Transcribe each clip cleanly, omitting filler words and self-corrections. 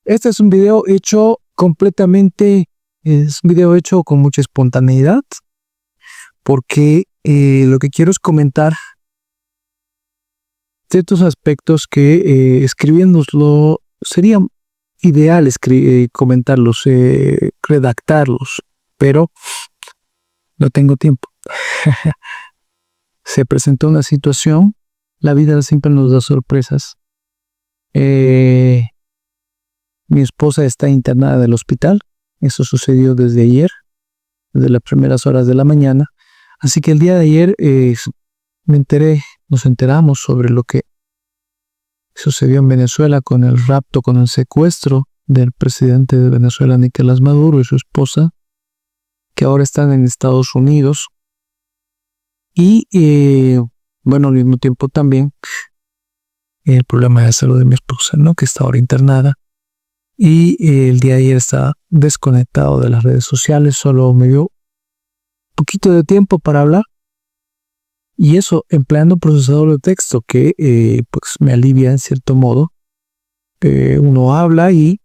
Este es un video hecho completamente, es un video hecho con mucha espontaneidad, porque lo que quiero es comentar ciertos aspectos que escribiéndoslo sería ideal comentarlos, redactarlos, pero no tengo tiempo. Se presentó una situación, la vida siempre nos da sorpresas. Mi esposa está internada del hospital, eso sucedió desde ayer, desde las primeras horas de la mañana, así que el día de ayer nos enteramos sobre lo que sucedió en Venezuela con el rapto, con el secuestro del presidente de Venezuela, Nicolás Maduro, y su esposa, que ahora están en Estados Unidos. Y bueno, al mismo tiempo también el problema de salud de mi esposa, ¿no? Que está ahora internada. Y el día de ayer está desconectado de las redes sociales, solo me dio un poquito de tiempo para hablar. Y eso empleando procesador de texto que pues me alivia en cierto modo. Uno habla y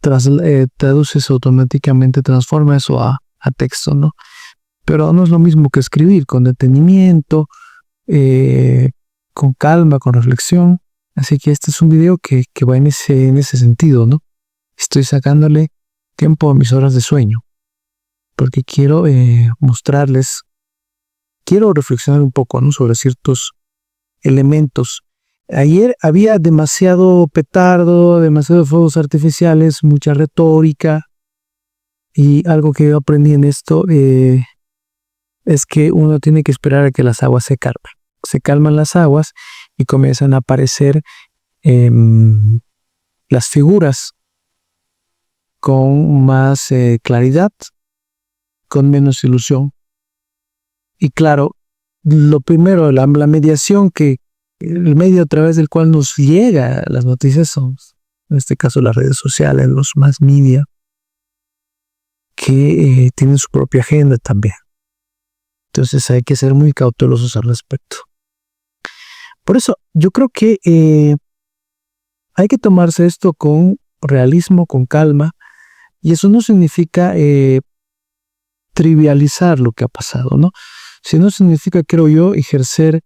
traduce eso automáticamente, transforma eso a texto, ¿no? Pero no es lo mismo que escribir con detenimiento, con calma, con reflexión. Así que este es un video que va en ese sentido, ¿no? Estoy sacándole tiempo a mis horas de sueño, porque quiero mostrarles, quiero reflexionar un poco, ¿no? Sobre ciertos elementos. Ayer había demasiado petardo, demasiados fuegos artificiales, mucha retórica, y algo que yo aprendí en esto es que uno tiene que esperar a que las aguas se calmen. Se calman las aguas y comienzan a aparecer las figuras con más claridad, con menos ilusión. Y claro, lo primero, la mediación, que el medio a través del cual nos llega las noticias son, en este caso, las redes sociales, los más media, que tienen su propia agenda también. Entonces hay que ser muy cautelosos al respecto. Por eso yo creo que hay que tomarse esto con realismo, con calma, y eso no significa trivializar lo que ha pasado, ¿no? Sino significa, creo yo, ejercer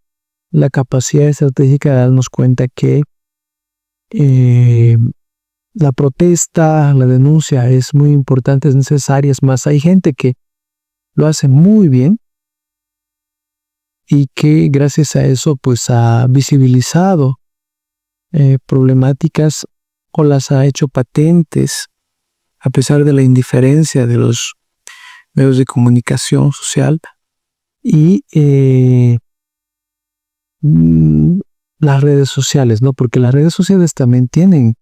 la capacidad estratégica de darnos cuenta que la protesta, la denuncia es muy importante, es necesaria. Es más, hay gente que lo hace muy bien y que gracias a eso pues ha visibilizado problemáticas o las ha hecho patentes a pesar de la indiferencia de los medios de comunicación social y las redes sociales, ¿no? Porque las redes sociales también tienen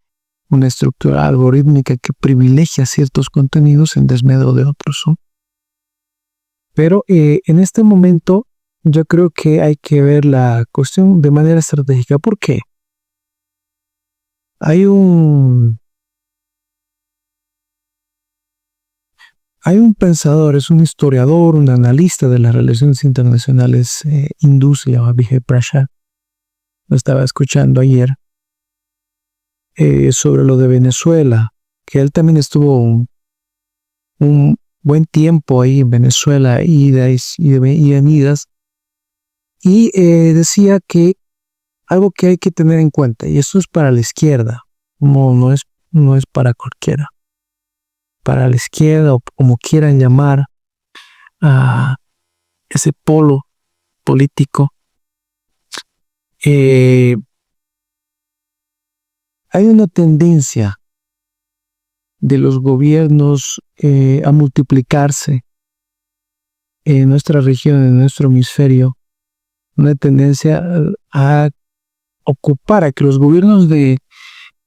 una estructura algorítmica que privilegia ciertos contenidos en desmedro de otros, ¿no? Pero en este momento yo creo que hay que ver la cuestión de manera estratégica. ¿Por qué? Hay un pensador, es un historiador, un analista de las relaciones internacionales hindú, se llama Vijay Prashad. Lo estaba escuchando ayer sobre lo de Venezuela, que él también estuvo un buen tiempo ahí en Venezuela, idas y venidas, y decía que algo que hay que tener en cuenta, y esto es para la izquierda, no es para cualquiera, para la izquierda o como quieran llamar a ese polo político, hay una tendencia de los gobiernos a multiplicarse en nuestra región, en nuestro hemisferio, una tendencia a ocupar, a que los gobiernos de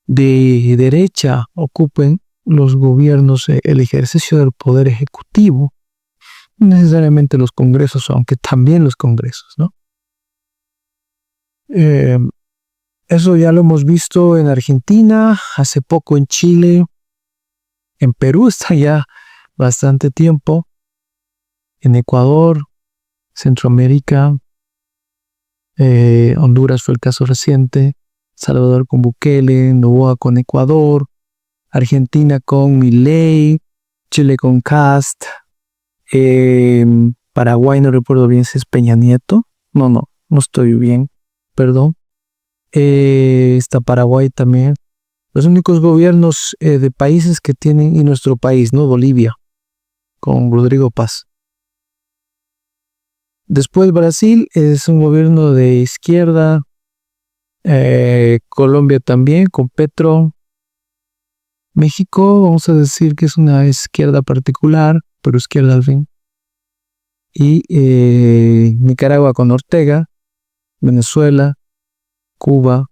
derecha ocupen los gobiernos, el ejercicio del poder ejecutivo, no necesariamente los congresos, aunque también los congresos, ¿no? Eso ya lo hemos visto en Argentina, hace poco en Chile, en Perú está ya bastante tiempo, en Ecuador, Centroamérica, Honduras fue el caso reciente, Salvador con Bukele, Noboa con Ecuador, Argentina con Milei, Chile con Kast, Paraguay no recuerdo bien si es Peña Nieto, no estoy bien, perdón. Está Paraguay también. Los únicos gobiernos de países que tienen, y nuestro país, ¿no? Bolivia, con Rodrigo Paz. Después Brasil es un gobierno de izquierda. Colombia también, con Petro. México, vamos a decir que es una izquierda particular, pero izquierda al fin. Y Nicaragua con Ortega, Venezuela, Cuba.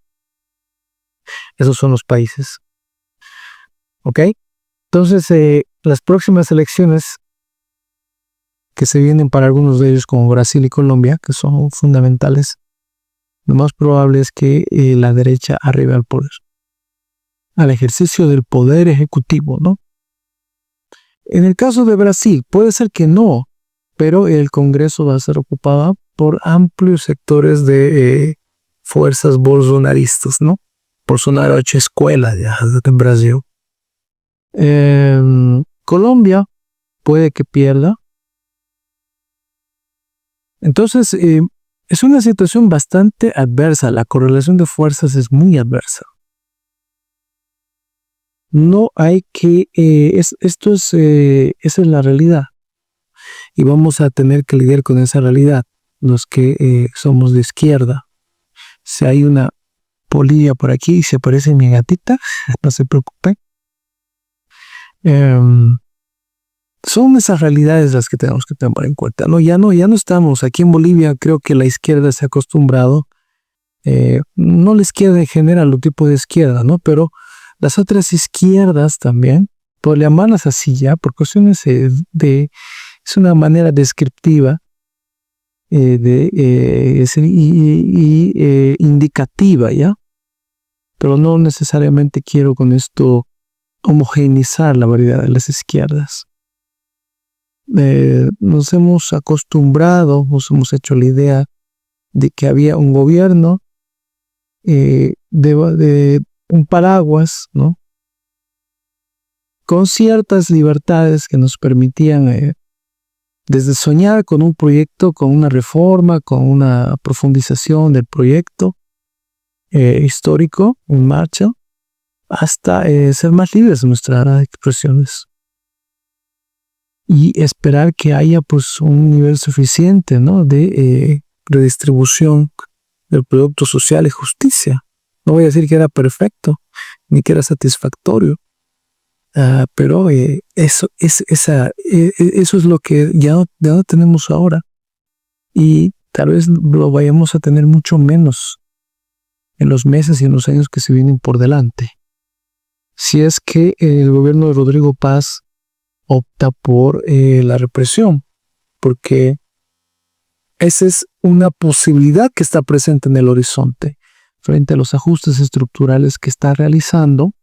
Esos son los países. ¿Ok? Entonces, las próximas elecciones que se vienen para algunos de ellos, como Brasil y Colombia, que son fundamentales, lo más probable es que la derecha arribe al poder, al ejercicio del poder ejecutivo, ¿no? En el caso de Brasil, puede ser que no, pero el Congreso va a ser ocupado por amplios sectores de fuerzas bolsonaristas, ¿no? Bolsonaro ha hecho escuela ya en Brasil. Colombia puede que pierda. Entonces, es una situación bastante adversa. La correlación de fuerzas es muy adversa. No hay que... esa es la realidad. Y vamos a tener que lidiar con esa realidad, los que somos de izquierda. Si hay una polilla por aquí y se aparece mi gatita, no se preocupe. Son esas realidades las que tenemos que tomar en cuenta. Ya no estamos. Aquí en Bolivia creo que la izquierda se ha acostumbrado, no la izquierda en general, el tipo de izquierda, ¿no? Pero las otras izquierdas también, por llamarlas así ya, por cuestiones es una manera descriptiva indicativa, ¿ya? Pero no necesariamente quiero con esto homogeneizar la variedad de las izquierdas. Nos hemos acostumbrado, nos hemos hecho la idea de que había un gobierno de un paraguas, ¿no? Con ciertas libertades que nos permitían desde soñar con un proyecto, con una reforma, con una profundización del proyecto histórico en marcha, hasta ser más libres de nuestras expresiones y esperar que haya pues un nivel suficiente, ¿no? de redistribución del producto social y justicia. No voy a decir que era perfecto ni que era satisfactorio, pero eso es lo que ya no tenemos ahora, y tal vez lo vayamos a tener mucho menos en los meses y en los años que se vienen por delante, si es que el gobierno de Rodrigo Paz opta por la represión, porque esa es una posibilidad que está presente en el horizonte frente a los ajustes estructurales que está realizando.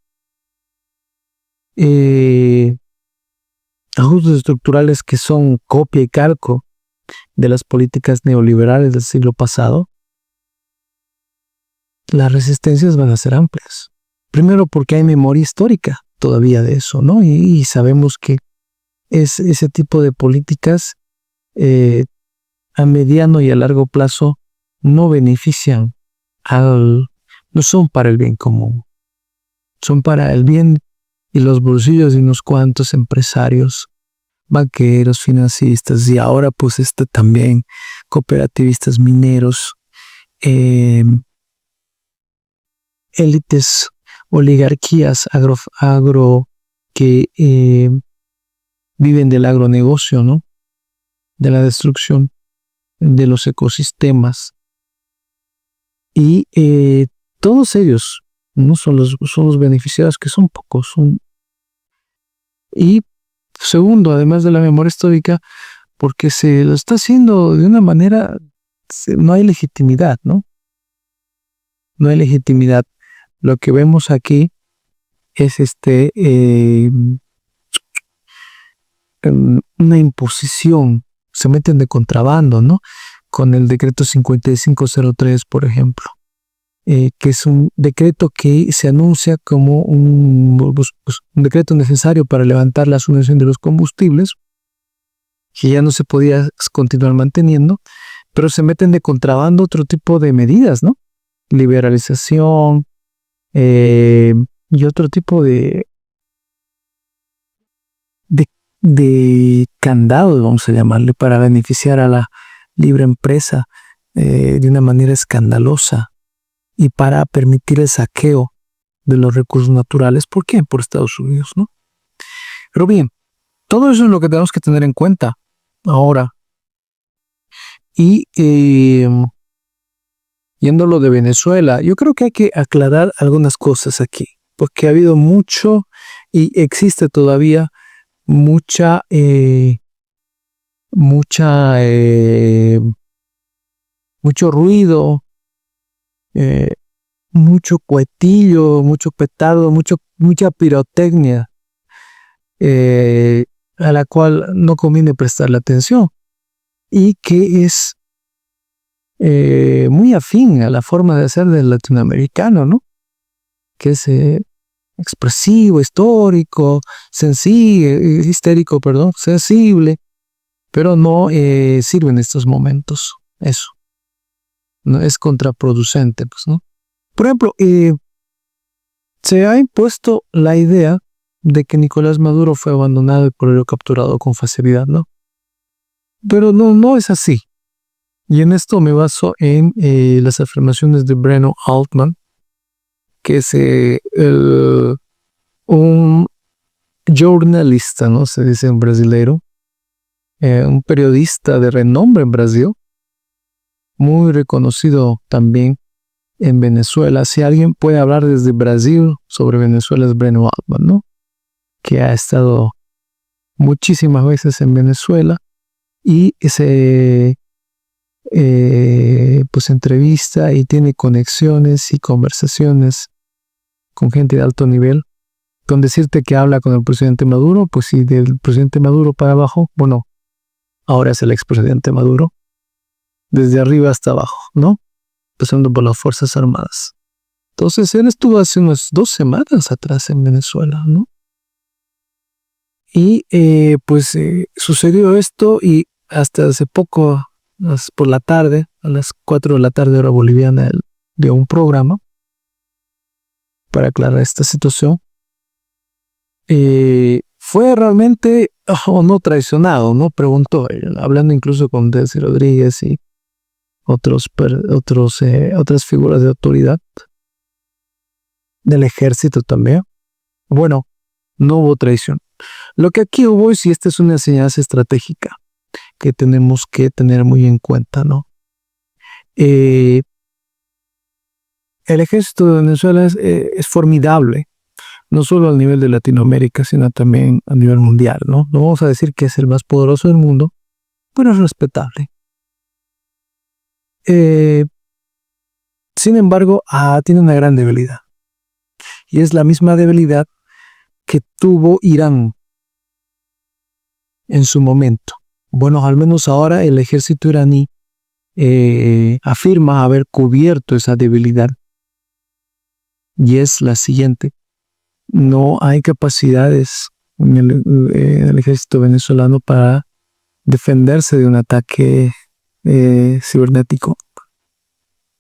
Ajustes estructurales que son copia y calco de las políticas neoliberales del siglo pasado. Las resistencias van a ser amplias. Primero porque hay memoria histórica todavía de eso, ¿no? Y sabemos que ese tipo de políticas a mediano y a largo plazo no benefician no son para el bien común, son para el bien y los bolsillos de unos cuantos empresarios, banqueros, financistas, y ahora pues también cooperativistas mineros, élites, oligarquías agro que viven del agronegocio, ¿no? De la destrucción de los ecosistemas. Y todos ellos no son los beneficiados, que son pocos. Y segundo, además de la memoria histórica, porque se lo está haciendo de una manera, no hay legitimidad, ¿no? No hay legitimidad. Lo que vemos aquí es una imposición, se meten de contrabando, ¿no? Con el decreto 5503, por ejemplo. que es un decreto que se anuncia como un decreto necesario para levantar la subvención de los combustibles, que ya no se podía continuar manteniendo, pero se meten de contrabando otro tipo de medidas, ¿no? Liberalización y otro tipo de candado, vamos a llamarle, para beneficiar a la libre empresa de una manera escandalosa y para permitir el saqueo de los recursos naturales. ¿Por qué? Por Estados Unidos, ¿no? Pero bien, todo eso es lo que tenemos que tener en cuenta ahora. Y yendo a lo de Venezuela, yo creo que hay que aclarar algunas cosas aquí, porque ha habido mucho y existe todavía mucho ruido, mucho cuetillo, mucho petardo, mucha pirotecnia a la cual no conviene prestarle atención y que es muy afín a la forma de ser del latinoamericano, ¿no? Que es expresivo, histórico, histérico, perdón, sensible, pero no sirve en estos momentos. Eso no es contraproducente, pues, ¿no? Por ejemplo, se ha impuesto la idea de que Nicolás Maduro fue abandonado y por ello capturado con facilidad, ¿no? Pero no es así. Y en esto me baso en las afirmaciones de Breno Altman, que es un jornalista, ¿no? Se dice en brasileiro, un periodista de renombre en Brasil, muy reconocido también en Venezuela. Si alguien puede hablar desde Brasil sobre Venezuela es Breno Altman, ¿no? Que ha estado muchísimas veces en Venezuela y pues entrevista y tiene conexiones y conversaciones con gente de alto nivel. Con decirte que habla con el presidente Maduro, pues sí, del presidente Maduro para abajo, bueno, ahora es el expresidente Maduro, desde arriba hasta abajo, ¿no? Pasando por las Fuerzas Armadas. Entonces él estuvo hace unas 2 semanas atrás en Venezuela, ¿no? Y pues sucedió esto y hasta hace poco, por la tarde, a las 4 de la tarde hora boliviana, él dio un programa para aclarar esta situación. Fue realmente o no traicionado, ¿no? Preguntó, hablando incluso con Delcy Rodríguez y otras figuras de autoridad del ejército también. Bueno, no hubo traición. Lo que aquí hubo, y si esta es una enseñanza estratégica que tenemos que tener muy en cuenta, ¿no? El ejército de Venezuela es formidable, no solo a nivel de Latinoamérica, sino también a nivel mundial, ¿no? No vamos a decir que es el más poderoso del mundo, pero es respetable. Sin embargo, tiene una gran debilidad. Y es la misma debilidad que tuvo Irán en su momento. Bueno, al menos ahora el ejército iraní afirma haber cubierto esa debilidad. Y es la siguiente. No hay capacidades en el ejército venezolano para defenderse de un ataque cibernético.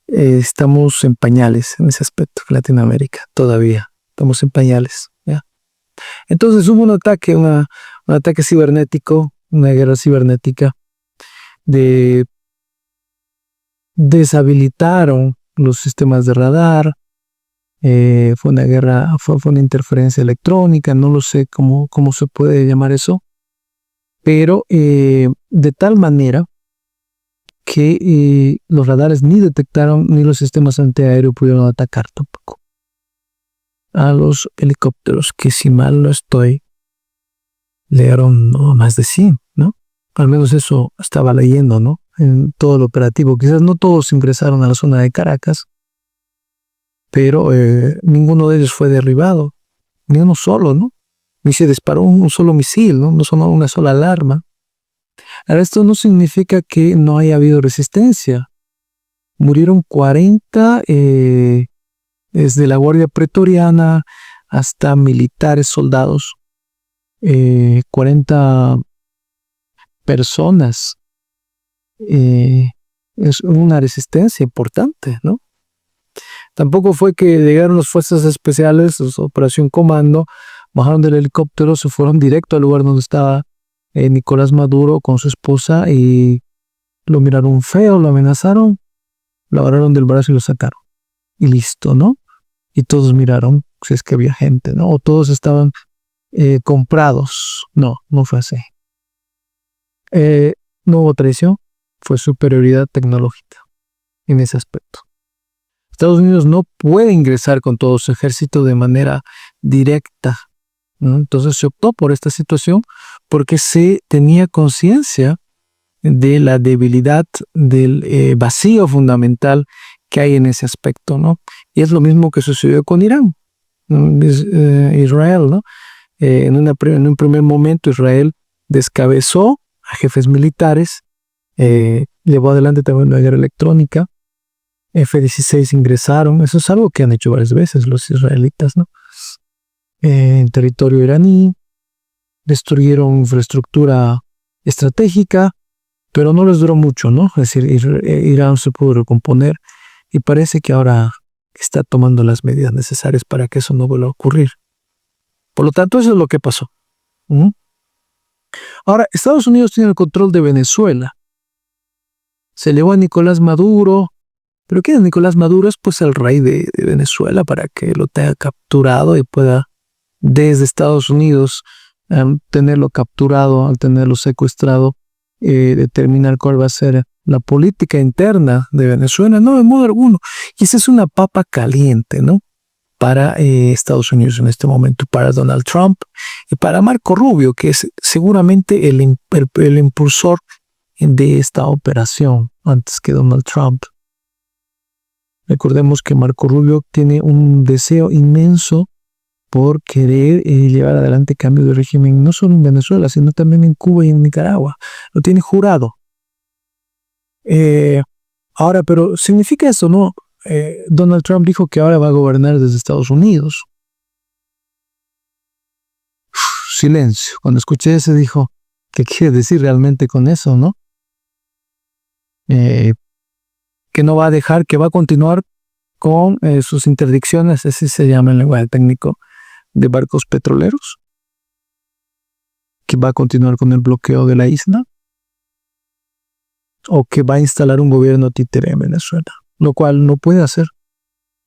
Estamos en pañales en ese aspecto en Latinoamérica, todavía. Estamos en pañales, ¿ya? Entonces hubo un ataque cibernético, una guerra cibernética, deshabilitaron los sistemas de radar. Fue una guerra, fue una interferencia electrónica, no lo sé cómo se puede llamar eso, pero de tal manera que los radares ni detectaron ni los sistemas antiaéreos pudieron atacar tampoco a los helicópteros, que si mal no estoy, leyeron más de 100, ¿no? Al menos eso estaba leyendo, ¿no? En todo el operativo. Quizás no todos ingresaron a la zona de Caracas, pero ninguno de ellos fue derribado, ni uno solo, ¿no? Ni se disparó un solo misil, ¿no? No sonó una sola alarma. Ahora, esto no significa que no haya habido resistencia. murieron 40, desde la Guardia Pretoriana hasta militares, soldados, 40 personas. Es una resistencia importante, ¿no? Tampoco fue que llegaron las fuerzas especiales, Operación Comando, bajaron del helicóptero, se fueron directo al lugar donde estaba Nicolás Maduro con su esposa y lo miraron feo, lo amenazaron, lo agarraron del brazo y lo sacaron. Y listo, ¿no? Y todos miraron si es que había gente, ¿no? O todos estaban comprados. No, no fue así. No hubo traición, fue superioridad tecnológica en ese aspecto. Estados Unidos no puede ingresar con todo su ejército de manera directa, ¿no? Entonces se optó por esta situación porque se tenía conciencia de la debilidad, del vacío fundamental que hay en ese aspecto, ¿no? Y es lo mismo que sucedió con Irán, ¿no? Israel, ¿no? En un primer momento Israel descabezó a jefes militares, llevó adelante también una guerra electrónica, F-16 ingresaron, eso es algo que han hecho varias veces los israelitas, ¿no? En territorio iraní, destruyeron infraestructura estratégica, pero no les duró mucho, ¿no? Es decir, Irán se pudo recomponer y parece que ahora está tomando las medidas necesarias para que eso no vuelva a ocurrir. Por lo tanto, eso es lo que pasó. Ahora, Estados Unidos tiene el control de Venezuela. Se llevó a Nicolás Maduro. ¿Pero quién es Nicolás Maduro? Es pues el rey de Venezuela para que lo tenga capturado y pueda desde Estados Unidos tenerlo capturado, al tenerlo secuestrado, determinar cuál va a ser la política interna de Venezuela. No, de modo alguno. Y esa es una papa caliente, ¿no? Para Estados Unidos en este momento, para Donald Trump y para Marco Rubio, que es seguramente el impulsor de esta operación antes que Donald Trump. Recordemos que Marco Rubio tiene un deseo inmenso por querer llevar adelante cambios de régimen, no solo en Venezuela, sino también en Cuba y en Nicaragua. Lo tiene jurado. Ahora, pero ¿significa eso, no? Donald Trump dijo que ahora va a gobernar desde Estados Unidos. Silencio. Cuando escuché eso dijo, ¿qué quiere decir realmente con eso, no? Que no va a dejar, que va a continuar con sus interdicciones, así se llama en lenguaje técnico, de barcos petroleros, que va a continuar con el bloqueo de la isla, o que va a instalar un gobierno títere en Venezuela, lo cual no puede hacer.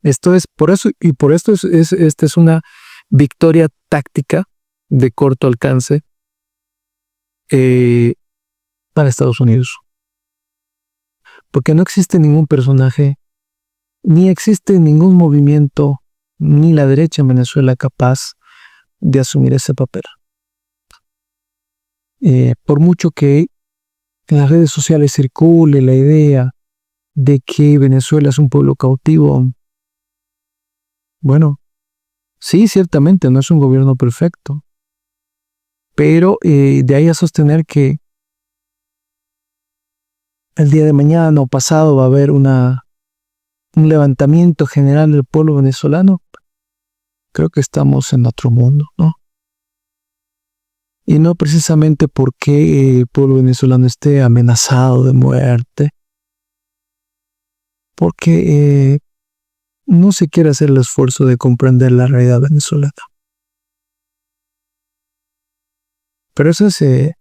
Esto es por eso, y por esto esta es una victoria táctica de corto alcance para Estados Unidos. Porque no existe ningún personaje, ni existe ningún movimiento, ni la derecha en Venezuela capaz de asumir ese papel. Por mucho que en las redes sociales circule la idea de que Venezuela es un pueblo cautivo, bueno, sí, ciertamente no es un gobierno perfecto, pero de ahí a sostener que el día de mañana o pasado va a haber un levantamiento general del pueblo venezolano, creo que estamos en otro mundo, ¿no? Y no precisamente porque el pueblo venezolano esté amenazado de muerte, porque no se quiere hacer el esfuerzo de comprender la realidad venezolana. Pero ese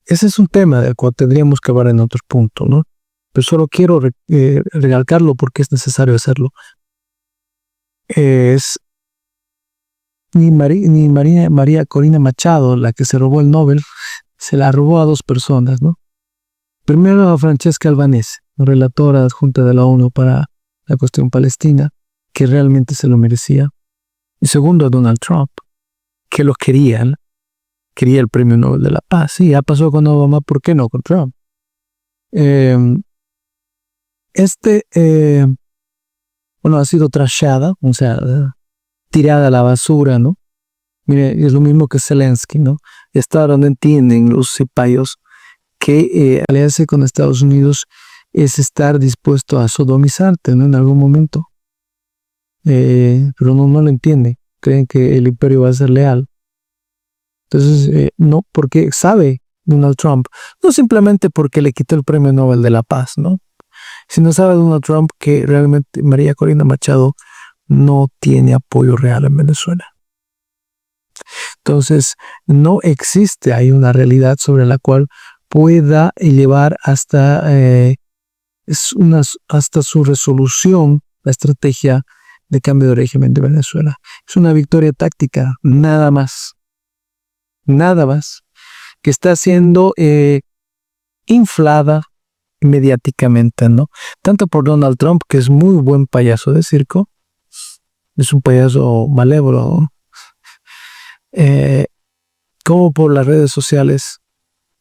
es un tema del cual tendríamos que hablar en otro punto, ¿no? Pero solo quiero recalcarlo porque es necesario hacerlo. Es ni María Corina Machado, la que se robó el Nobel, se la robó a dos personas, ¿no? Primero a Francesca Albanese, relatora adjunta de la ONU para la cuestión palestina, que realmente se lo merecía. Y segundo a Donald Trump, que lo quería el premio Nobel de la Paz. Sí, ya pasó con Obama, ¿por qué no con Trump? Ha sido trashada, o sea, tirada a la basura, ¿no? Mire, es lo mismo que Zelensky, ¿no? Está donde entienden los cipayos que aliarse con Estados Unidos es estar dispuesto a sodomizarte, ¿no? En algún momento. Pero no lo entiende. Creen que el imperio va a ser leal. Entonces, no, porque sabe Donald Trump, no simplemente porque le quitó el premio Nobel de la Paz, ¿no? Sino sabe Donald Trump que realmente María Corina Machado no tiene apoyo real en Venezuela. Entonces, no existe ahí una realidad sobre la cual pueda llevar hasta su resolución la estrategia de cambio de régimen de Venezuela. Es una victoria táctica, nada más, que está siendo inflada mediáticamente, ¿no? Tanto por Donald Trump, que es muy buen payaso de circo, es un payaso malévolo, como por las redes sociales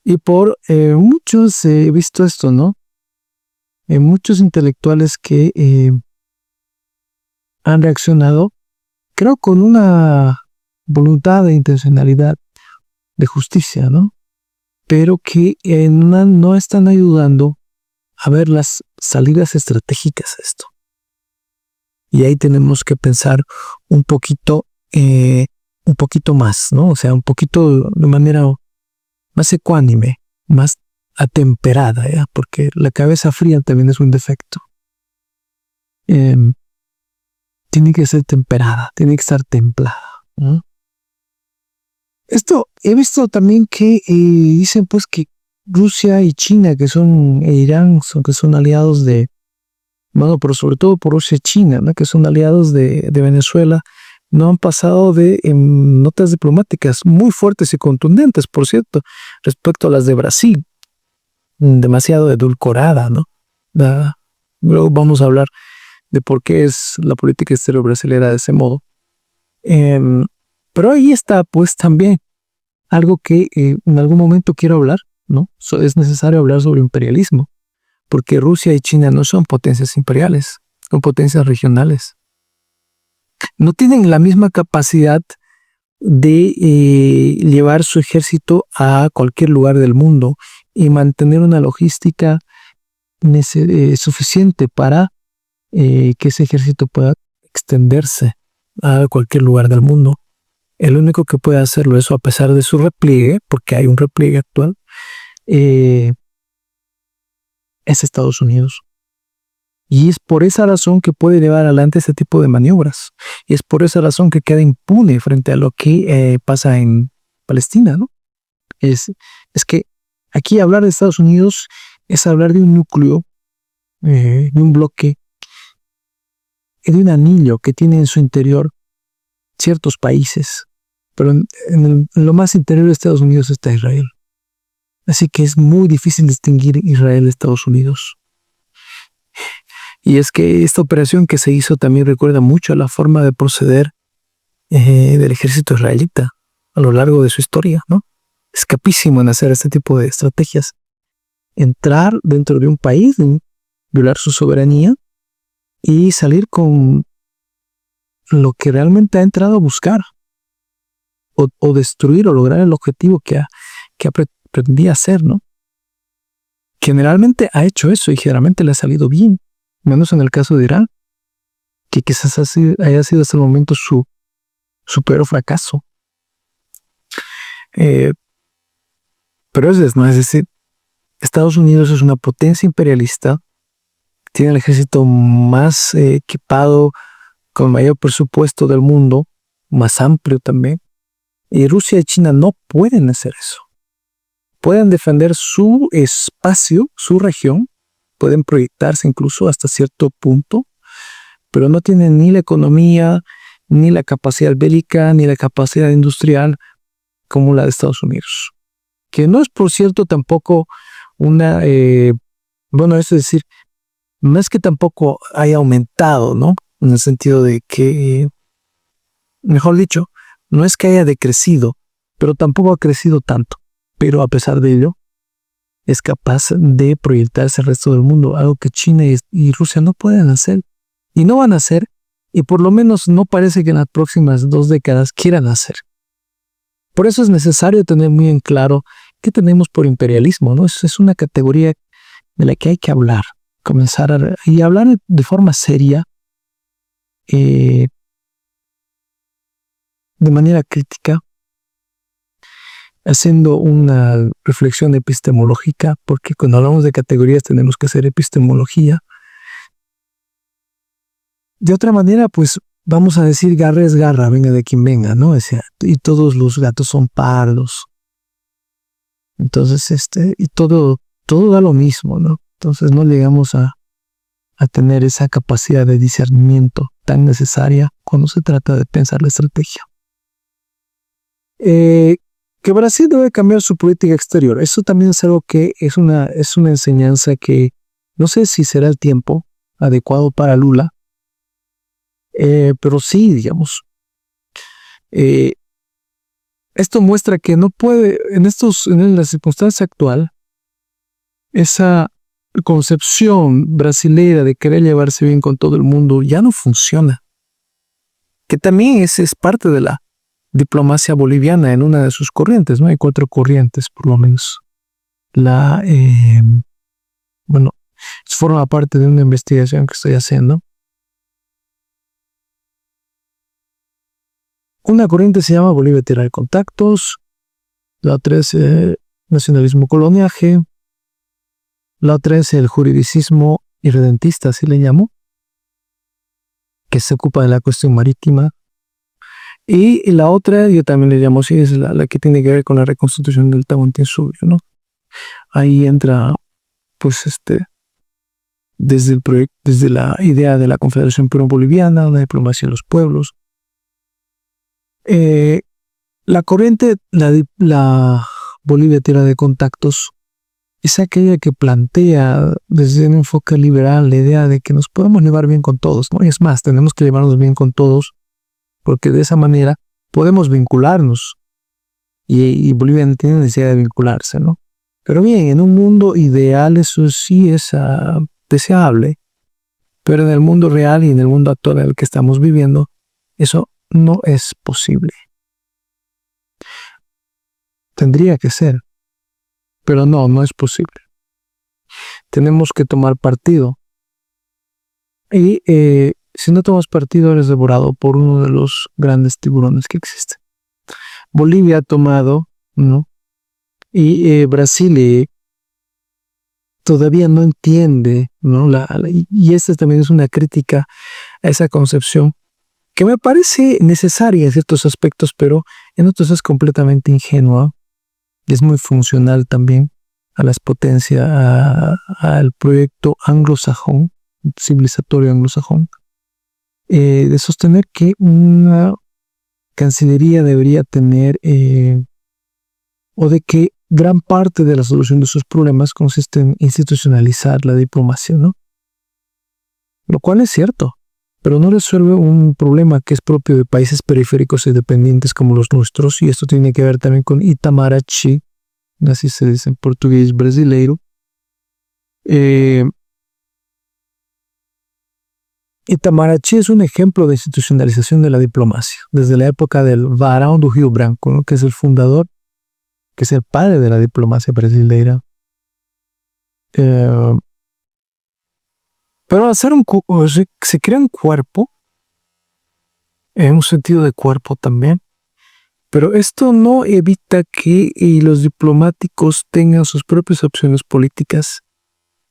y por muchos, he visto esto, ¿no? Muchos intelectuales que han reaccionado, creo, con una voluntad de intencionalidad de justicia, ¿no? Pero que no están ayudando a ver las salidas estratégicas a esto. Y ahí tenemos que pensar un poquito más, ¿no? O sea, un poquito de manera más ecuánime, más atemperada, ¿ya? Porque la cabeza fría también es un defecto. Tiene que ser temperada, tiene que estar templada, ¿no? Esto he visto también que dicen pues que Rusia y China, que son, e Irán, que son aliados de, bueno, pero sobre todo por Rusia y China, ¿no? Que son aliados de Venezuela, no han pasado de notas diplomáticas muy fuertes y contundentes, por cierto, respecto a las de Brasil, demasiado edulcorada, ¿no? Luego vamos a hablar de por qué es la política exterior brasileña de ese modo. Pero ahí está, pues, también algo que en algún momento quiero hablar, ¿no? Es necesario hablar sobre imperialismo, porque Rusia y China no son potencias imperiales, son potencias regionales. No tienen la misma capacidad de llevar su ejército a cualquier lugar del mundo y mantener una logística suficiente para que ese ejército pueda extenderse a cualquier lugar del mundo. El único que puede hacerlo eso, a pesar de su repliegue, porque hay un repliegue actual, es Estados Unidos. Y es por esa razón que puede llevar adelante ese tipo de maniobras. Y es por esa razón que queda impune frente a lo que pasa en Palestina, ¿no? Es que aquí hablar de Estados Unidos es hablar de un núcleo, de un bloque, de un anillo que tiene en su interior ciertos países. Pero en lo más interior de Estados Unidos está Israel. Así que es muy difícil distinguir Israel de Estados Unidos. Y es que esta operación que se hizo también recuerda mucho a la forma de proceder del ejército israelita a lo largo de su historia, ¿no? Es capísimo en hacer este tipo de estrategias. Entrar dentro de un país, violar su soberanía y salir con lo que realmente ha entrado a buscar. O destruir o lograr el objetivo que pretendía hacer, ¿no? Generalmente ha hecho eso y generalmente le ha salido bien, menos en el caso de Irán, que quizás haya sido hasta el momento su peor fracaso. Pero ¿no? Es decir, Estados Unidos es una potencia imperialista, tiene el ejército más equipado, con mayor presupuesto del mundo, más amplio también. Y Rusia y China no pueden hacer eso. Pueden defender su espacio, su región, pueden proyectarse incluso hasta cierto punto, pero no tienen ni la economía, ni la capacidad bélica, ni la capacidad industrial como la de Estados Unidos. Que no es, por cierto, tampoco una, bueno, es decir, no es que tampoco haya aumentado, ¿no? En el sentido de que, mejor dicho, no es que haya decrecido, pero tampoco ha crecido tanto. Pero a pesar de ello, es capaz de proyectarse al resto del mundo, algo que China y Rusia no pueden hacer. Y no van a hacer, y por lo menos no parece que en las próximas 2 décadas quieran hacer. Por eso es necesario tener muy en claro qué tenemos por imperialismo, ¿no? Es una categoría de la que hay que hablar. comenzar y hablar de forma seria, de manera crítica, haciendo una reflexión epistemológica, porque cuando hablamos de categorías tenemos que hacer epistemología. De otra manera, pues vamos a decir garra es garra, venga de quien venga, ¿no? O sea, y todos los gatos son pardos. Entonces, y todo da lo mismo, ¿no? Entonces no llegamos a tener esa capacidad de discernimiento tan necesaria cuando se trata de pensar la estrategia. Que Brasil debe cambiar su política exterior. Eso también es algo que es una enseñanza que no sé si será el tiempo adecuado para Lula, pero sí, digamos. Esto muestra que no puede, en la circunstancia actual, esa concepción brasilera de querer llevarse bien con todo el mundo ya no funciona. Que también es parte de la diplomacia boliviana en una de sus corrientes, ¿no? Hay 4 corrientes, por lo menos. Forma parte de una investigación que estoy haciendo. Una corriente se llama Bolivia Tierra de Contactos, la otra es nacionalismo coloniaje, la otra es el juridicismo irredentista, así le llamo, que se ocupa de la cuestión marítima. Y la otra, yo también le llamo así, es la que tiene que ver con la reconstitución del Tahuantinsuyo, ¿no? Ahí entra, pues, desde la idea de la Confederación Peruano-Boliviana, la diplomacia de los pueblos. La corriente, la Bolivia Tierra de Contactos, es aquella que plantea desde un enfoque liberal la idea de que nos podemos llevar bien con todos, ¿no? Y es más, tenemos que llevarnos bien con todos, porque de esa manera podemos vincularnos. Y Bolivia no tiene necesidad de vincularse, ¿no? Pero bien, en un mundo ideal eso sí es deseable, pero en el mundo real y en el mundo actual en el que estamos viviendo, eso no es posible. Tendría que ser, pero no es posible. Tenemos que tomar partido. Y si no tomas partido, eres devorado por uno de los grandes tiburones que existen. Bolivia ha tomado, ¿no? Y Brasil todavía no entiende, ¿no? Y esta también es una crítica a esa concepción que me parece necesaria en ciertos aspectos, pero en otros es completamente ingenua y es muy funcional también a las potencias, al proyecto anglosajón, civilizatorio anglosajón, de sostener que una Cancillería debería tener, o de que gran parte de la solución de sus problemas consiste en institucionalizar la diplomacia, ¿no? Lo cual es cierto, pero no resuelve un problema que es propio de países periféricos y dependientes como los nuestros, y esto tiene que ver también con Itamaraty, así se dice en portugués brasileiro. Itamaraty es un ejemplo de institucionalización de la diplomacia, desde la época del Barão do Rio Branco, ¿no? Que es el fundador, que es el padre de la diplomacia brasileira. Pero hacer se crea un cuerpo, en un sentido de cuerpo también, pero esto no evita que los diplomáticos tengan sus propias opciones políticas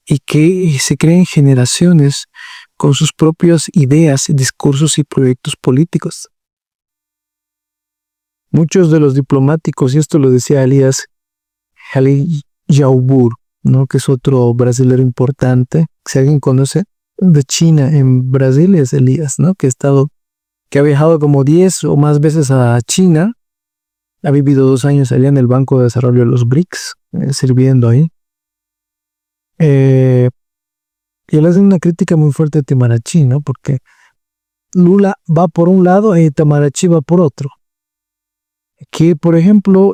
y que se creen generaciones con sus propias ideas, discursos y proyectos políticos. Muchos de los diplomáticos, y esto lo decía Elias Jaubour, ¿no? Que es otro brasilero importante, si alguien conoce de China en Brasil es Elias, ¿no? Que ha viajado como 10 o más veces a China, ha vivido 2 años allá en el Banco de Desarrollo de los BRICS, sirviendo ahí. Y él hace una crítica muy fuerte a Itamaraty, ¿no? Porque Lula va por un lado y Itamaraty va por otro. Que, por ejemplo,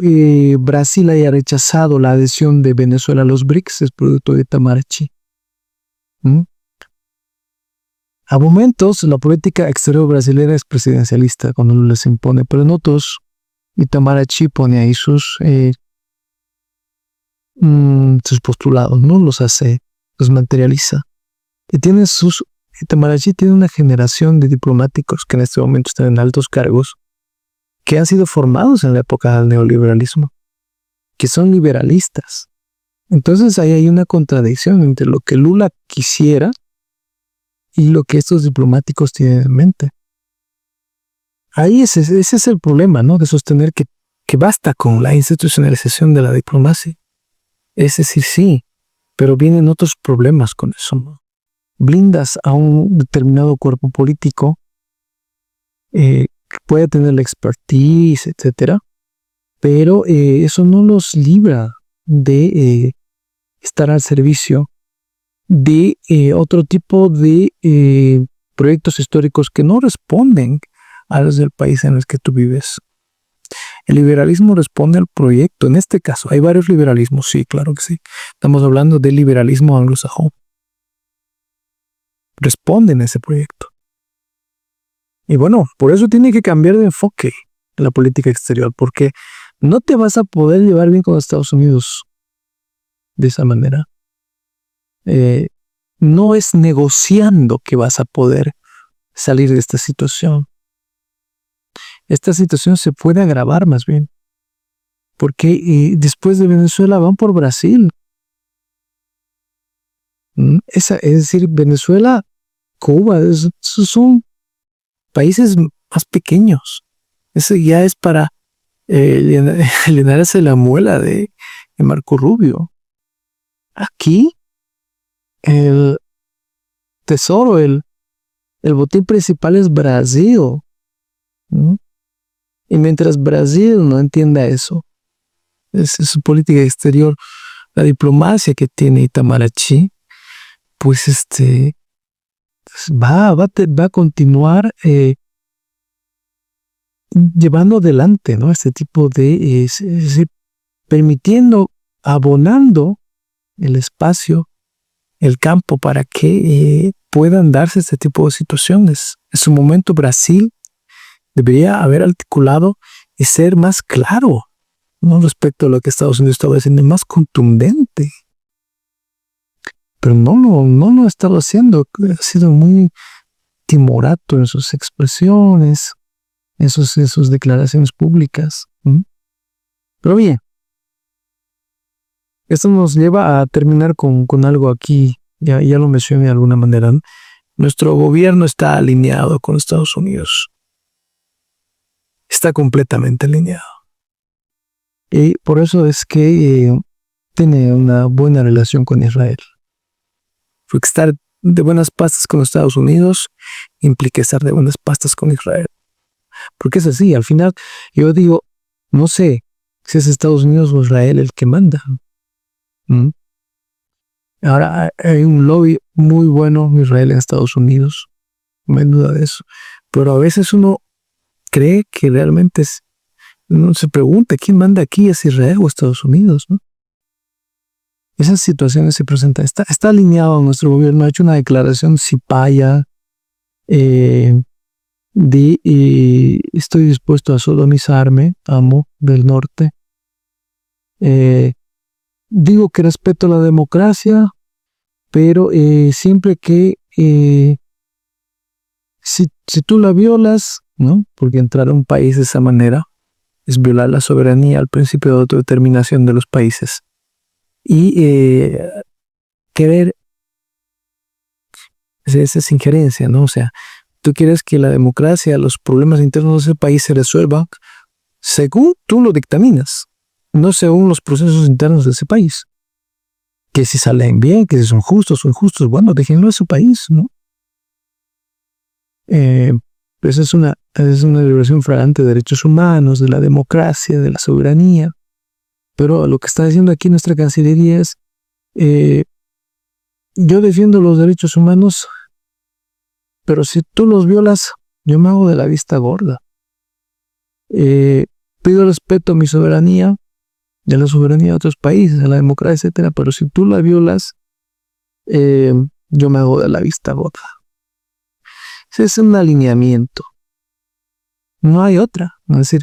Brasil haya rechazado la adhesión de Venezuela a los BRICS es producto de Itamaraty. A momentos, la política exterior brasileña es presidencialista cuando Lula se impone, pero en otros, Itamaraty pone ahí sus postulados, ¿no? Los materializa. Itamaraty tiene una generación de diplomáticos que en este momento están en altos cargos, que han sido formados en la época del neoliberalismo, que son liberalistas. Entonces ahí hay una contradicción entre lo que Lula quisiera y lo que estos diplomáticos tienen en mente. Ahí ese es el problema, ¿no? De sostener que basta con la institucionalización de la diplomacia. Es decir, sí, pero vienen otros problemas con eso, ¿no? Blindas a un determinado cuerpo político que puede tener la expertise, etcétera, pero eso no los libra de estar al servicio de otro tipo de proyectos históricos que no responden a los del país en el que tú vives. El liberalismo responde al proyecto. En este caso, hay varios liberalismos, sí, claro que sí. Estamos hablando del liberalismo anglosajón. Responden a ese proyecto. Y bueno, por eso tiene que cambiar de enfoque en la política exterior, porque no te vas a poder llevar bien con Estados Unidos de esa manera. No es negociando que vas a poder salir de esta situación. Esta situación se puede agravar más bien, porque después de Venezuela van por Brasil. Es decir, Venezuela, Cuba, esos son países más pequeños. Eso ya es para llenarse la muela de Marco Rubio. Aquí, el tesoro, el botín principal es Brasil. Y mientras Brasil no entienda eso, es su política exterior, la diplomacia que tiene Itamaraty, pues va a continuar llevando adelante, ¿no? Este tipo de, es decir, permitiendo, abonando el espacio, el campo para que puedan darse este tipo de situaciones. En su momento Brasil debería haber articulado y ser más claro, ¿no? Respecto a lo que Estados Unidos estaba haciendo, más contundente. Pero no lo ha estado haciendo. Ha sido muy timorato en sus expresiones, en sus declaraciones públicas. Pero bien, esto nos lleva a terminar con algo aquí. Ya lo mencioné de alguna manera, ¿no? Nuestro gobierno está alineado con Estados Unidos. Está completamente alineado. Y por eso es que tiene una buena relación con Israel. Porque estar de buenas pastas con Estados Unidos implica estar de buenas pastas con Israel. Porque es así, al final yo digo, no sé si es Estados Unidos o Israel el que manda. Ahora hay un lobby muy bueno en Israel en Estados Unidos, no hay duda de eso. Pero a veces uno cree que realmente uno se pregunta quién manda aquí, es Israel o Estados Unidos, ¿no? Esas situaciones se presentan. Está alineado nuestro gobierno, ha hecho una declaración cipaya estoy dispuesto a sodomizarme, amo del norte. Digo que respeto la democracia, pero siempre que si tú la violas, ¿no? Porque entrar a un país de esa manera es violar la soberanía, el principio de autodeterminación de los países. Y querer, esa es injerencia, ¿no? O sea, tú quieres que la democracia, los problemas internos de ese país se resuelvan según tú lo dictaminas, no según los procesos internos de ese país. Que si salen bien, que si son justos o injustos, bueno, déjenlo en su país, ¿no? Pues es una violación flagrante de derechos humanos, de la democracia, de la soberanía. Pero lo que está diciendo aquí nuestra Cancillería es, yo defiendo los derechos humanos, pero si tú los violas, yo me hago de la vista gorda. Pido respeto a mi soberanía, y a la soberanía de otros países, a la democracia, etcétera, pero si tú la violas, yo me hago de la vista gorda. Ese es un alineamiento. No hay otra. Es decir,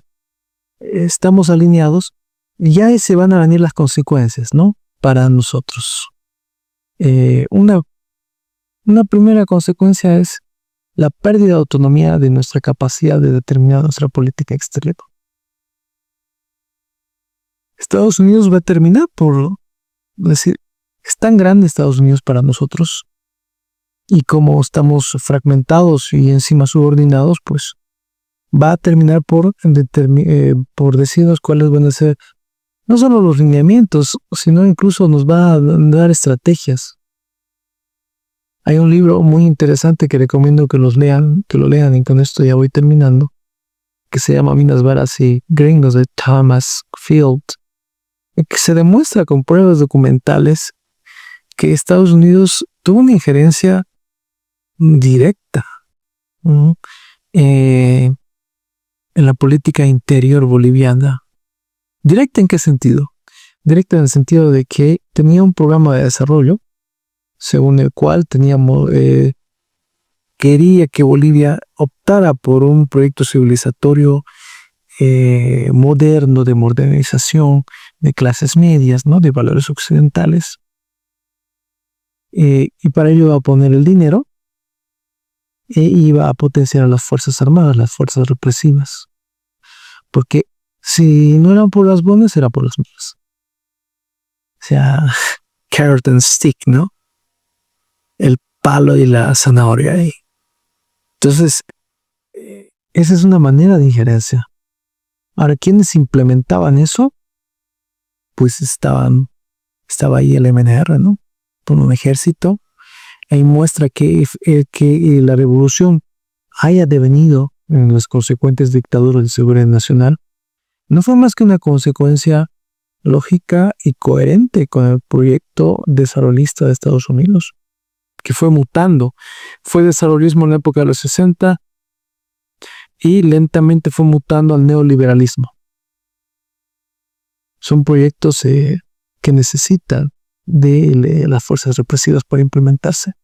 estamos alineados y ya se van a venir las consecuencias, ¿no? Para nosotros. Una Una primera consecuencia es la pérdida de autonomía de nuestra capacidad de determinar nuestra política exterior. Estados Unidos va a terminar por decir, es tan grande Estados Unidos para nosotros, y como estamos fragmentados y encima subordinados, pues va a terminar por decirnos cuáles van a ser no solo los lineamientos, sino incluso nos va a dar estrategias. Hay un libro muy interesante que recomiendo que lo lean, y con esto ya voy terminando, que se llama Minas Varas y Gringos, de Thomas Field, que se demuestra con pruebas documentales que Estados Unidos tuvo una injerencia directa en la política interior boliviana. ¿Directa en qué sentido? Directa en el sentido de que tenía un programa de desarrollo según el cual quería que Bolivia optara por un proyecto civilizatorio moderno, de modernización, de clases medias, ¿no? De valores occidentales. Y para ello iba a poner el dinero e iba a potenciar a las Fuerzas Armadas, las fuerzas represivas. Porque si no eran por las bonas, era por las malas. O sea, carrot and stick, ¿no? El palo y la zanahoria ahí. Entonces, esa es una manera de injerencia. Ahora, ¿quiénes implementaban eso? Pues estaba ahí el MNR, ¿no? Con un ejército. Ahí muestra que la revolución haya devenido en las consecuentes dictaduras de seguridad nacional no fue más que una consecuencia lógica y coherente con el proyecto desarrollista de Estados Unidos, que fue mutando. Fue desarrollismo en la época de los 60 y lentamente fue mutando al neoliberalismo. Son proyectos que necesitan de las fuerzas represivas para implementarse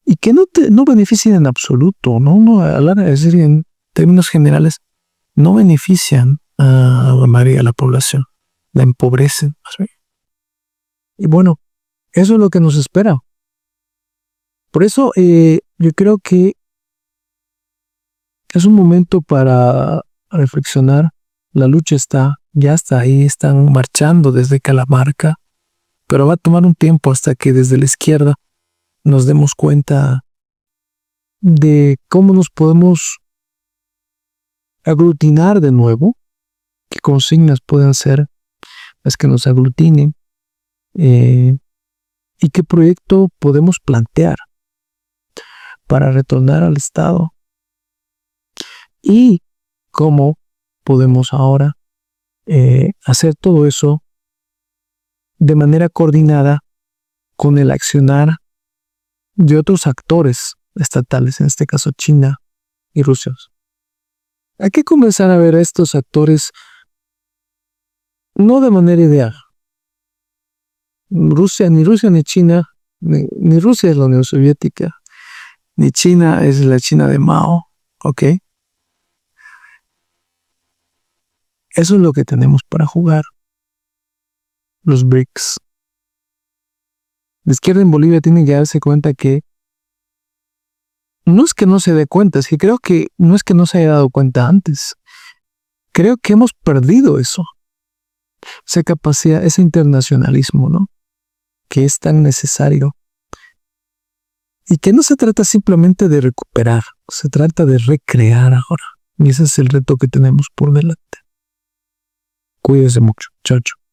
y que no benefician en absoluto, ¿no? Es decir, en términos generales, no benefician a la mayoría de la población, la empobrecen. Y bueno, eso es lo que nos espera. Por eso yo creo que es un momento para reflexionar. La lucha ya está ahí, están marchando desde Calamarca, pero va a tomar un tiempo hasta que desde la izquierda nos demos cuenta de cómo nos podemos aglutinar de nuevo, qué consignas pueden ser las que nos aglutinen y qué proyecto podemos plantear para retornar al Estado y cómo podemos ahora hacer todo eso de manera coordinada con el accionar de otros actores estatales, en este caso China y Rusia. Hay que comenzar a ver a estos actores no de manera ideal. Ni Rusia ni China, ni Rusia es la Unión Soviética, ni China es la China de Mao, ¿ok? Eso es lo que tenemos para jugar. Los BRICS. La izquierda en Bolivia tiene que darse cuenta que no es que no se dé cuenta, es que creo que no es que no se haya dado cuenta antes. Creo que hemos perdido eso. Esa capacidad, ese internacionalismo, ¿no? Que es tan necesario. Y que no se trata simplemente de recuperar, se trata de recrear ahora. Y ese es el reto que tenemos por delante. Cuídese mucho. Chao, chao.